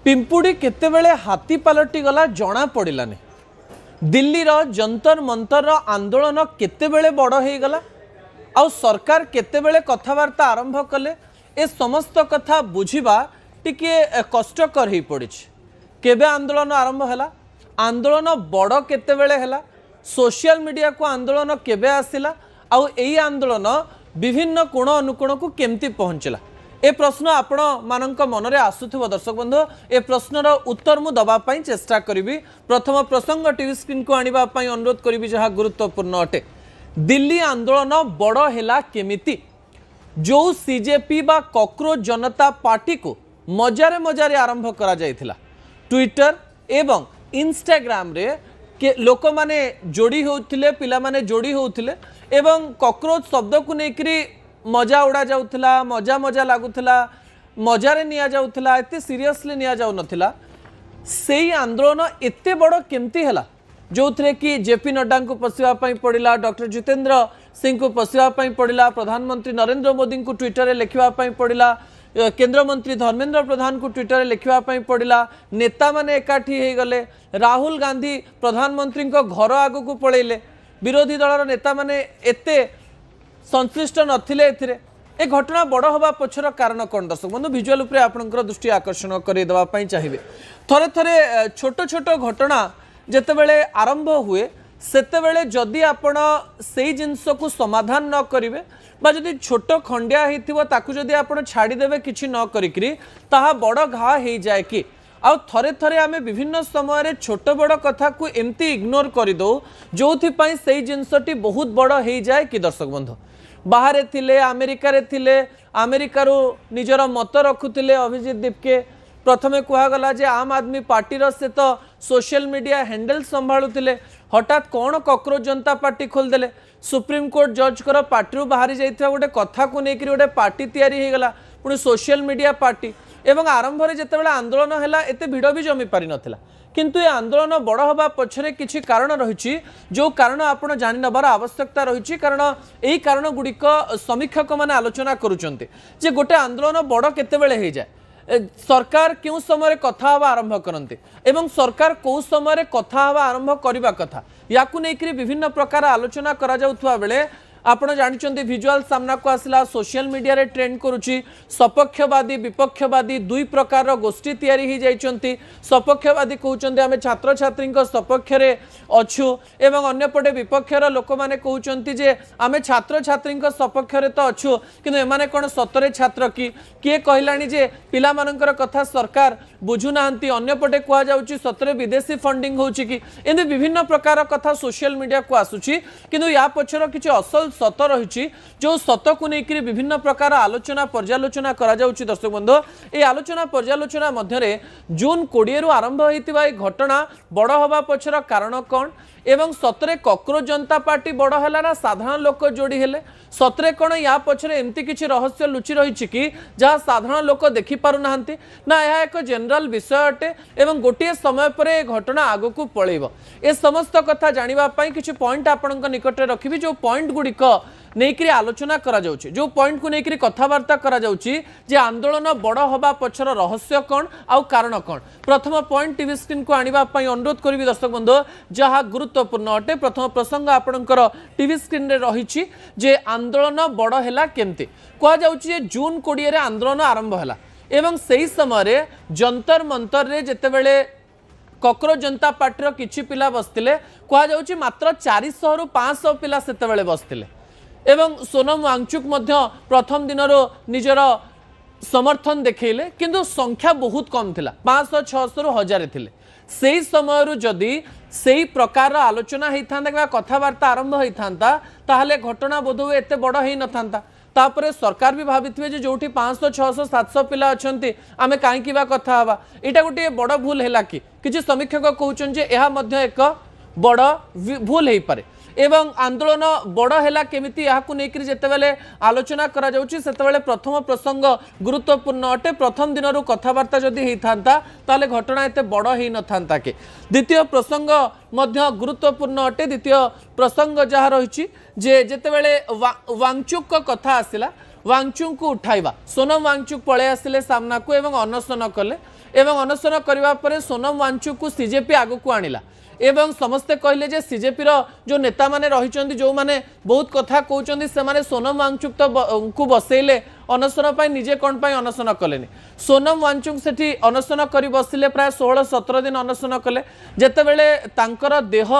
पिंपुड़ी केतेबेले हाथी पलटि गला जना पड़ानी। दिल्ली रो जंतर मंतर आंदोलन केतेबेले बड़ हो गला आउ सरकार केतेबेले कथबार्ता आरंभ कले ए समस्त कथा बुझिबा टिके कष्टकर हो पड़ी। केबे आंदोलन आरंभ हैला, आंदोलन बड़ केतेबेले हैला, सोशल मीडिया को आंदोलन केबे आसिला आउ एई आंदोलन विभिन्न कोण अनुकोण को केमती पहुँचला ए प्रश्न आपण मानक मनरे आसुथिबो। दर्शक बंधु ए प्रश्नर उत्तर मु दबा पई चेष्टा करिवि। प्रथम प्रसंग टीवी स्क्रीन को आनिबा पई अनुरोध करिवि जहा गुरुत्वपूर्ण अटे। दिल्ली आंदोलन बड़ हैला केमिति? जो सीजेपी बा कॉकरोच जनता पार्टी को मजारे मजारे आरंभ करा जायथिला, ट्विटर एवं इंस्टाग्राम रे के लोक माने जोड़ी होउथिले, पिला माने जोड़ी होउथिले एवं कॉकरोच शब्द को नेकरी मजा उड़ा जाउथिला, मजा मजा लागुथिला, मजारे निया जाउथिला, एते सीरियसली निया जाउ नथिला। सेई आंदोलन एते बड़ केमती हैला जो थे कि जेपी नड्डा को पशिवा पड़ा, डॉक्टर जितेंद्र सिंह को पशिवा पड़ा, प्रधानमंत्री नरेंद्र मोदी को ट्विटर रे लिखा पड़ा, केंद्र मंत्री धर्मेंद्र प्रधान को ट्विटर रे लिखा पड़ा, नेता माने एकाठी हो गले, राहुल गांधी प्रधानमंत्री को घर आग को पलैले, विरोधी दलर नेता माने एते संश्लिष्ट नथिले एथिरे। ए घटना बड़ हवा पछर कारण कौन? दर्शक बंधु भिजुआल उपरे आपनकर दृष्टि आकर्षण करे देबा पई चाहिबे। थरे थरे छोट छोट घटना जेतेबेले आरंभ हुए सेतेबेले जदि आपण सेई जिंस को समाधान न करिवे बा जदि छोट खंडिया हेतिबो ताकू जदि आपण छाड़ी देबे किछि न करिकरी ताहा बड़ घा हे जाय कि आउ थरे थरे आमे विभिन्न समय रे छोट बड़ कथा को एमती इग्नोर करि दो जोथि पई सेई जिंसटी बहुत बड़ हे जाय कि। दर्शक बंधु बाहर थिले, अमेरिका रे थिले, अमेरिका रो निजर मत रखुतिले अभिजीत दीपके प्रथमे कहगला जे आम आदमी पार्टी से तो सोशल मीडिया हैंडल संभालुतिले, हठात कौन कॉकरोच जनता पार्टी खोलदेले, सुप्रीम कोर्ट जज कर पार्टी बाहरी जाइथिबा गोटे कथा को लेकर गोटे पार्टी तैयारी हो गला, पुणी सोशल मीडिया पार्टी एवं आरंभ रे जेतेबेले आंदोलन हैला एते भिड़ भी जमी पारि नथिला। किंतु ये आंदोलन बड़ हवा पछरे किछि कारण रहिछि जो कारण आपण जानि नबार आवश्यकता रहिछि। कारण एई कारण गुड़िक समीक्षक माने आलोचना करूचंते जे गोटे आंदोलन बड़ केतेबेले हे जाय, सरकार क्यों समय कथा हवा आरंभ करते एवं सरकार कौ समय कथा हवा आरंभ करने कथा याकू नेकरी विभिन्न प्रकार आलोचना करा जाउथुवा बेले आपण जानिचंती विजुअल सामना को आसला, सोशल मीडिया रे ट्रेंड करुची, सपक्षवादी विपक्षवादी दुई प्रकार गोष्ठी तैयारी ही जाइचंती। सपक्षवादी कहउचंती आमे छात्र छात्री सपक्ष रे अछु एवं अन्यपटे विपक्षर लोक माने कहउचंती जे आमे छात्र छात्री सपक्ष रे तो अछु किंतु एमाने कोन सतरे छात्र की किए कहलानी जे पिला मानकर कथा सरकार बुझु नाहंती, अन्यपटे कहा जाउची सतरे विदेशी फंडिंग होउची कि एंदी विभिन्न प्रकार कथा सोशल मीडिया को आसुची किंतु या पछर किछि असल सत रही जो सत को लेकर विभिन्न प्रकार आलोचना पर्यालोचना करा जाउची। दर्शक बंधु ये आलोचना पर्यालोचना मध्य जून 20 रु आरंभ होइतिबा घटना बड़ हवा पछर कारण कौन एवं सतरे कॉकरोच जनता पार्टी बड़ हैला ना साधारण लोक जोड़ी हेले, सतरे कौन या पछरे एमती किछि रहस्य लुचि रही कि जहाँ साधारण लोक देखि पारु नाहंती ना यह एक जनरल विषय अटे एवं गोटे समय पर घटना आग को पलैब। ए समस्त कथा जानिबा पई किछि पॉइंट आपनक निकटरे रखिबि जो पॉइंट गुड़िक नेकरी आलोचना करा जाउची, जो पॉइंट को नेकरी कथबार्ता करा जाउची जे आंदोलन बड़ हवा पछर रहस्य कौन आउ कारण कौन। प्रथम पॉइंट टीवी स्क्रीन को आनिबा पई अनुरोध करिवि दर्शक बंधु जहाँ गुरुत्वपूर्ण अटे। प्रथम प्रसंग आपनकर टीवी स्क्रीन रे रहिछि जे आंदोलन बड़ हैला केमती। कहा जाउची जे जून 20 रे आंदोलन आरंभ हैला एवं सेही समय रे जंतर मंतर रे जेतेबेले कॉकरोच जनता पार्टी किछि पिला बसतिले, कहा जाउची मात्र 400 रु 500 पिला सेतेबेले बसतिले एवं सोनम वांगचुक मध्य प्रथम दिन निजर समर्थन देखैले किंतु संख्या बहुत कम थिला, 500-600 रु 1000 थिले। सेही समय जदि सेही प्रकार आलोचना होता कि कथबार्ता आरंभ होता ताहले घटना बोधहुए एते बड़ हो नथा। तापरे सरकार भी भाविथिबे जे जोठी 500-600-700 पिला अछंती आमे काहेकि बा कथा हवा, एटा गोटे बड़ भूल हैला कि किछि समीक्षक कहउछन जे एहा मध्य एक बड़ भूल हेई पारे एवं आंदोलन बड़ हैला केमिति याकू नेकरी जेतेबेले आलोचना करा जाउची सेतेबेले प्रथम प्रसंग गुरुत्वपूर्ण अटे। प्रथम दिन कथबार्ता जदि हेइथांता ताले घटना एते बड़ हेइ नथांता के। द्वितीय प्रसंग मध्य गुरुत्वपूर्ण अटे। द्वितीय प्रसंग जहा रहिची जे जेतेबेले वांगचुक कथा आसिला वांगचुक को उठाइबा सोनम वांगचुक पळे आसिले सामना को एवं अनशन कले एवं अनशन करबा परे सोनम वांगचुक को सीजेपी आगु को आनिला एवं समस्ते कहले जे सीजेपी रो जो नेता माने रहिचंदी जो माने बहुत कथा कहउचंदी से माने सोनम वांगचुक तो को बसैले अनशन पाई निजे कोन पाई अनशन कलेनी सोनम वांगचुक सेठी अनशन करी बसिले प्राय 16-17 दिन अनशन कले जेते बेले तांकर देह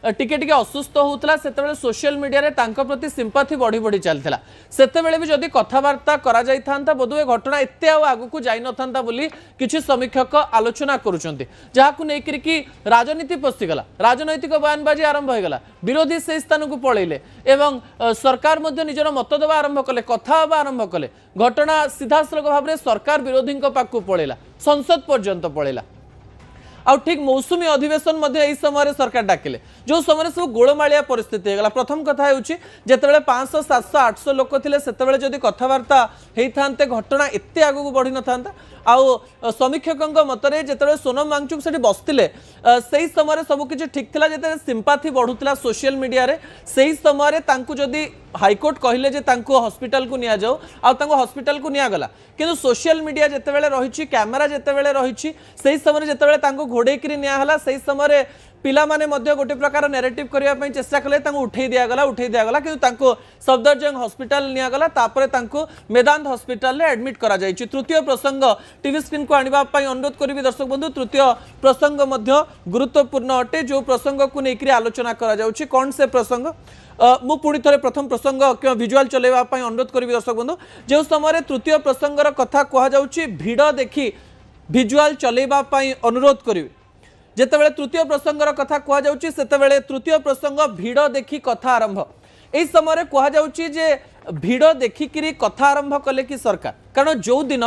टिके टिके असुस्थ होउतला सेते बेले सोशल मीडिया रे तांकर प्रति सिंपैथी बढ़ी बढ़ी चलथिला सेते बेले भी जदी कथावार्ता करा जाई थांता बोधुए घटना एते आगु को जाई न थांता बोली किछि समीक्षक आलोचना करूचंती जाहाकु नै कि राजनीति पसिगला राजनैतिक बयानबाजी आरंभ हो गला विरोधी से स्थान को पळैले एवं सरकार मध्य निजर मत देवा आरंभ कले कथा आरंभ कले घटना सीधासलख भाव में सरकार विरोधी पाक पळैला संसद पर्यंत पळैला आ ठीक मौसुमी अधिवेशन मध्य एई समय सरकार डाकिले जो समय सब गोलमालिया परिस्थिति होगा प्रथम कथा होउची जेतेबेले 500 700 800 लोक थिले सेतेबेले जदी कथावार्ता हेई थांते घटना एते आगु को बढ़ी न थांता आउ समीक्षकଙ୍କ मतरे जेतेबेले सोनम वांगचुक सेठी बसतिले सेही समय सब किछि ठीक थिला जेतेबेले सिंपैथी बढ़ुतला सोशल मीडिया रे सेही समय तांकु जदी हाईकोर्ट कहले जे तांकु हॉस्पिटल को निया जाओ आ तांकु हॉस्पिटल को निया गला किंतु सोशल मीडिया जेतेबेले रहिछि कैमरा जेतेबेले रहिछि सेही समय जेतेबेले तांकु घोडेकरी निया हला सेही समय पिला माने मध्य गोटे प्रकार नैरेटिव करिया पई चेष्टा कले तांकु उठै दिया गला किंतु तांकु सफदरजंग हॉस्पिटल निया गला तापरे तांकु मेदांत हॉस्पिटल रे एडमिट करा जायछि तृतीय प्रसंग टीवी स्क्रीन को आनिबा पई अनुरोध करिवि दर्शक बंधु तृतीय प्रसंग मध्य गुरुत्वपूर्ण अटे जो प्रसंग को नेकरी आलोचना करा जाउछि कोन से प्रसंग मु पुणी थे प्रथम प्रसंग कि विजुआल चलेवा अनुरोध करी दर्शक बंधु जो समय तृतीय प्रसंगर कथा कहुच्छी भिड़ देखी विजुआल चलेवा अनुरोध करी जितेबाला तृतीय प्रसंगर कथा कहुच्छी से तृतीय प्रसंग भिड़ देखी कथा आरंभ यही समय कहुच्छी जे भिड़ देखिकी कथा आरंभ कले कि सरकार कारण जो दिन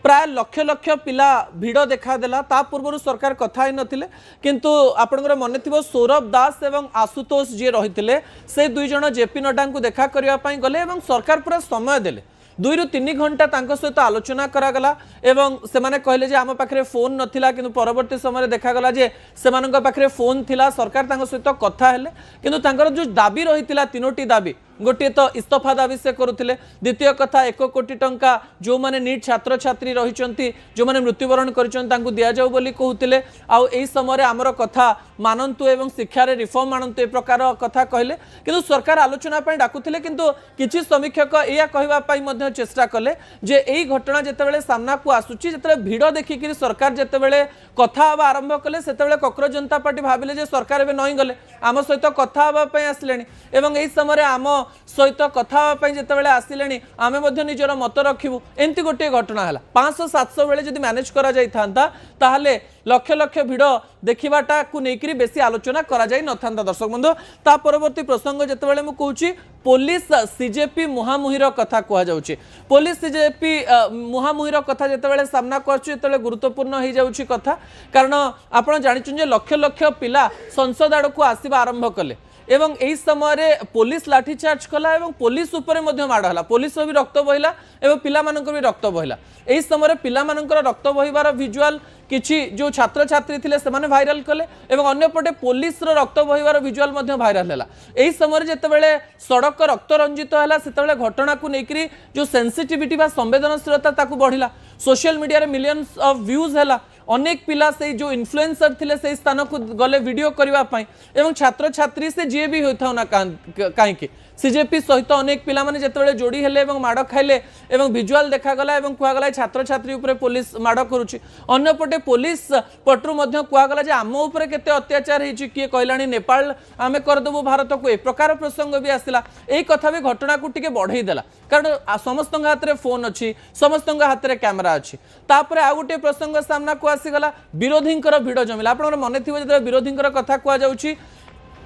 प्राय लक्ष लक्ष पिला भिड़ देखादेला ता पूर्व सरकार कथा ही नथिले किंतु आपनकर मन थिबो सौरभ दास एवं आशुतोष जी रहिथिले से दुई जण जेपी नड्डा को देखा करिया पई गले एवं सरकार पूरा समय देले 2 ରୁ 3 घंटा तांको सहित आलोचना करागला एवं से माने कहले जे आम पाखरे फोन नथिला किंतु परवर्ती समय देखागला जे सेमानक पाखरे फोन थिला सरकार तांको सहित कथा हेले किंतु तांकर जो दाबी रहिथिला तीनोटी दाबी गोटे तो इस्तफा दाबी से करुले द्वितीय कथा 1 कोटी टंका जो माने नीट छात्र छात्री रही जो माने मृत्युवरण कर दि जाऊ बोली कहते आउ एई समय आमर कथा मानतु एवं शिक्षा रे रिफॉर्म मानतु ए प्रकार कथा कहले किंतु सरकार आलोचना पई डाकुथिले किंतु किछि समीक्षक एया कहबा पई मध्य चेष्टा कले जे एई घटना जेतेबेले सामना को आसुची जेतेबेले भिड़ देखिकरी सरकार जेतेबेले कथा आबा आरंभ कले सेतेबेले कांग्रेस जनता पार्टी भाबिले जे सरकार एबे नई गले आम सहित कथा आबा पई आसलेनी एवं एई समय आम सहित कथा जितेबाला आसिले आम निजर मत रखू एमती गोटे घटना है 500-700 बेले जब मैनेज करा ताहले लक्ष लक्ष भिड़ देखा को लेकर बेसी आलोचना करा जाई न था दर्शक बंधु ता परवर्ती प्रसंग जितेबाला मुझे कहूँ पुलिस सीजेपी मुहामुहिर कथा कहुच्छे पुलिस सीजेपी मुहामुहिर कथा जितेबाला सामना कर गुरुत्वपूर्ण हो जाऊँगी कथा कारण आप जानी लक्ष लक्ष पिला संसद आड़ को आसवा आरंभ कले एवं एई समय पुलिस लाठीचार्ज कला एवं पुलिस उपरे मध्य माड़ हला पुलिस भी रक्त बहिला एवं पिला मानकर भी रक्त बहिला एई समय पिला मानकर रक्त बहिबार विजुआल किछि जो छात्र छात्री थिले सेमाने भाइराल कले एवं अन्य पटे पुलिस रो रक्त बहिबार विजुआल मध्य भाइराल हला एई समय जेतेबेले सड़क रक्त रंजित हला सेतेबेले घटना को नेकरी जो सेंसिटिविटी बा संवेदनशीलता ताकू बढ़िला सोशल मीडिया रे मिलियंस ऑफ व्यूज हला अनेक पिला से जो इन्फ्लुएंसर थिले से स्थान को गले वीडियो करबा पई एवं छात्र छात्री से जे भी होइथाउ ना काहे सीजेपी सहित अनेक पिला माने जेतेबेले जोड़ी हेले एवं माड़ खाइले एवं विजुआल देखा गला एवं कुआ गला छात्र छात्री ऊपर पुलिस माड़ करूची अन्य पटे पुलिस पटरु मध्य कुआ गला जे आम ऊपर केते अत्याचार हेची किए कहलानी नेपाल आमे कर देबो भारत को ए प्रकार प्रसंग भी आसिला एई कथा भी घटना को टिके बढ़ई देला कारण समस्त हाथ रे फोन अछि समस्त हाथ रे कैमरा अछि तापरे आ गुटे प्रसंग सामना को आसीगला विरोधींकर भिड़ जमिला आपन मने थिबो जे विरोधींकर कथा कुआ जाउची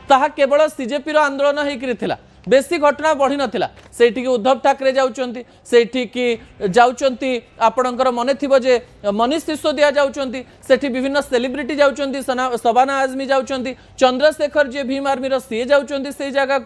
ताहा केवल सीजेपी रो आंदोलन हेकरी थिला बेसी घटना बढ़ी नाला से उद्धव ठाकरे जाउचंती आपणकर मन थी जे मनीष सिसोदिया जाउचंती सेठी विभिन्न सेलिब्रिटी जाउचंती शबाना आजमी जाउचंती चंद्रशेखर जी भीम आर्मी सी जाउचंती से जगह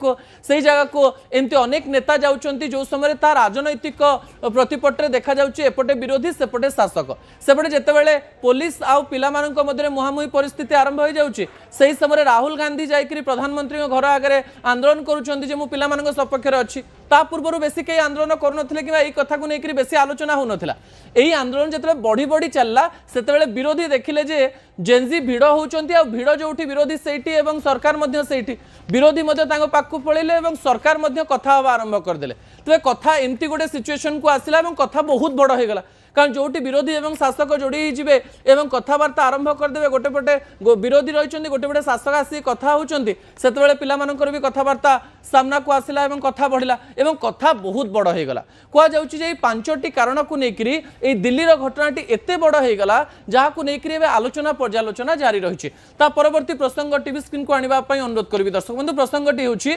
को एमती अनेक नेता जाउचंती जो समय ता राजनैतिक प्रतिपटे देखा जाउची एपटे विरोधी सेपटे शासक सेपटे जेतेबेले पुलिस आउ पिला मानक मध्य मुहामुही परिस्थिति आरंभ हो जाउची सेही समय राहुल गांधी जाइकरी प्रधानमंत्री घर आगे आंदोलन करुचंती जे मु पिला सपक्ष अच्छी ता पूर्व बेसी कई आंदोलन करुनथिले कि एई कथा को लेकर बेसी आलोचना होनथिला एई आंदोलन जतले बढ़ी बढ़ी चलला सेतबेले विरोधी देखिले जे जेनजी भिड़ होउचंती आ भिड़ जोठी विरोधी सेठी एवं सरकार मध्य सेठी विरोधी मध्य तांको पाखु पळेले एवं सरकार मध्य कथा हवा आरंभ करदेले तो कथा एमती गोटे सिचुएशन को आसिला एवं कथा बहुत बड़ हो गला कारण जोटी विरोधी एवं शासक जोड़ी जीवे एवं कथबार्ता आरंभ करदे गोटे पटे विरोधी रही गोटे पटे शासक आसी कथा होउचंती सेतबेले पिला मानकर भी कथबार्ता सामना को आसिला एवं कथा बढ़िला एवं कथा बहुत बड़ हो गला कुआ जाउची जे 5टी कारण को लेकरी ए दिल्लीर घटनाटी एते बड़ हो गला जहा को लेकरी एबे आलोचना पर्यालोचना जारी रहिछि ता परवर्ती प्रसंग टीवी स्क्रीन को आनिबा पई अनुरोध करबी दर्शक बंधु प्रसंगटी होछि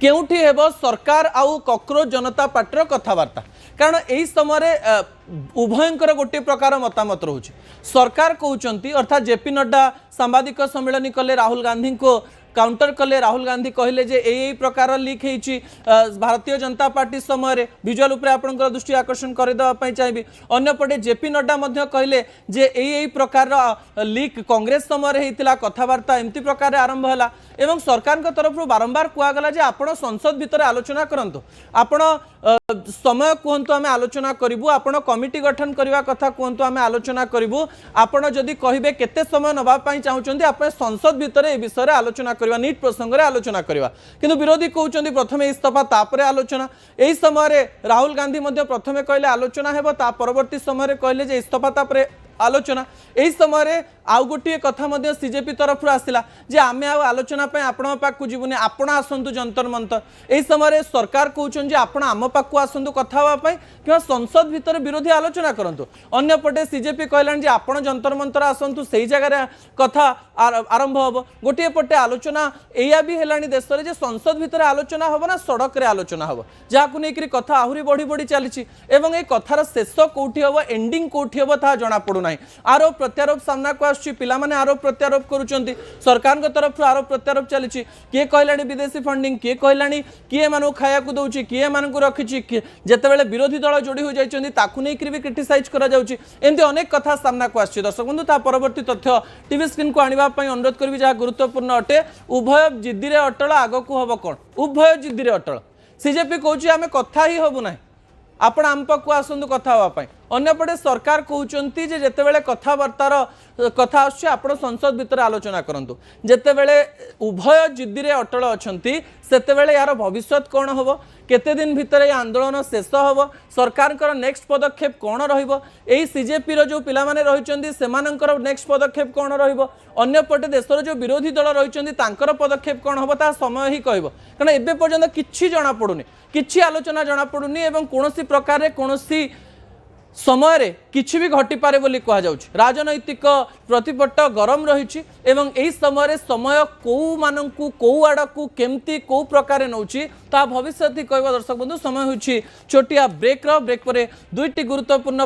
केउठी हेबो सरकार आउ कॉकरोच जनता पार्टी कथबार्ता कारण यही समय उभयंकर गोटे प्रकार मतामत रोचे सरकार कहते अर्थात जेपी नड्डा सांबादिक सम्मेलन कले राहुल गांधी को काउंटर कले राहुल गांधी कहले जे यही प्रकार लीक होती भारतीय जनता पार्टी समय विजुअल उपरे आपनकर दृष्टि आकर्षण करदेवाई चाहिए अन्यपटे जेपी नड्डा कहले जे यही प्रकार लीक कांग्रेस समय होता कथबार्ता एमती प्रकार आरंभ है एवं सरकार तरफ बारंबार कहगला जे आपण संसद भितर आलोचना करंतु आपण समय कहतु आम आलोचना करूँ आपण कमिटी गठन करने कथा कहतु आम आलोचना करूँ आपण जदि कहे केते समय नवाई चाहते आप संसद भितर ए विषय आलोचना करवा नीट प्रसंग में आलोचना करवा किंतु विरोधी कहते प्रथम इस्तीफा तापर आलोचना यही समय राहुल गांधी प्रथमे कहले आलोचना हेबो ता परवर्ती समय कहले जे इस्तीफा तापर आलोचना यही समय आउ गोटे कथा सीजेपी तरफ आसला जे आमे आलोचना आपण पाक जीवनी आपण आसतु जंतर मंतर यही समय सरकार कहते आपण आम पाक आसतु कथा हाँपाई कि संसद भितर विरोधी आलोचना करूँ अंपटे सीजेपी कहलानी आपण जंतर मंतर आसतु से जगह कथा आरंभ हम गोटे पटे आलोचना या भी है देश में संसद भितर आलोचना हम ना सड़क रे आलोचना हम जहाँ लेकर कथा आहरी बढ़ी बढ़ी चली कथार शेष कौटी हम एंडिंग कौटी हम ता जना पड़ूना आरोप प्रत्यारोप सामना को आसुची पिलामाने आरोप प्रत्यारोप करुचंती सरकार तरफ आरोप प्रत्यारोप चली किए कहलानी विदेशी फंडिंग किए कहलानी किए मानू खाया को दौची किए मान रखी जितेबाला विरोधी दल जोड़ी हो जाती भी क्रिटिसाइज करमती अनेक कथा सामना को आसुची दर्शक बंधु ता परवर्ती तथ्य टीवी स्क्रीन को आने अनुरोध करी जहाँ गुरुत्वपूर्ण अटे उभय जिद्दी अटल आग को हम कौन उभय जिद्दी अटल सीजेपी कहूँ आम कथा ही हबू ना आपण आम पाक आसतु कथा हाँपाई अन्यपटे सरकार कहते जितेबाला कथबार्तार कथा आपण संसद भितर आलोचना करूँ जितेबाला उभय जिद्दी अटल अच्छा सेतेबेले यार भविष्य कौन हम केते दिन भितर ये आंदोलन शेष हम सरकार नेक्स्ट पदक्षेप कौन रही सीजेपी जो पिला माने रही सेमानंकर नेक्स्ट पदक्षेप कौन रपटे देशर जो विरोधी दल रही पदक्षेप कौन हम ता समय ही कह कारण एबे पर्यंत किछि जना पड़ुनी किछि आलोचना जना पड़ुनी एवं कौनसी प्रकार कौनसी समय रे किछि भी घटी पारे बोली कहा जाउछि राजनैतिक प्रतिपट गरम रही एवं एही समय समय कौ मानकु कौ आड़कू केमती कौ प्रकार नौछि ता भविष्य ही कहबा दर्शक बंधु समय होछि छोटिया ब्रेक पर दुईटी गुरुत्वपूर्ण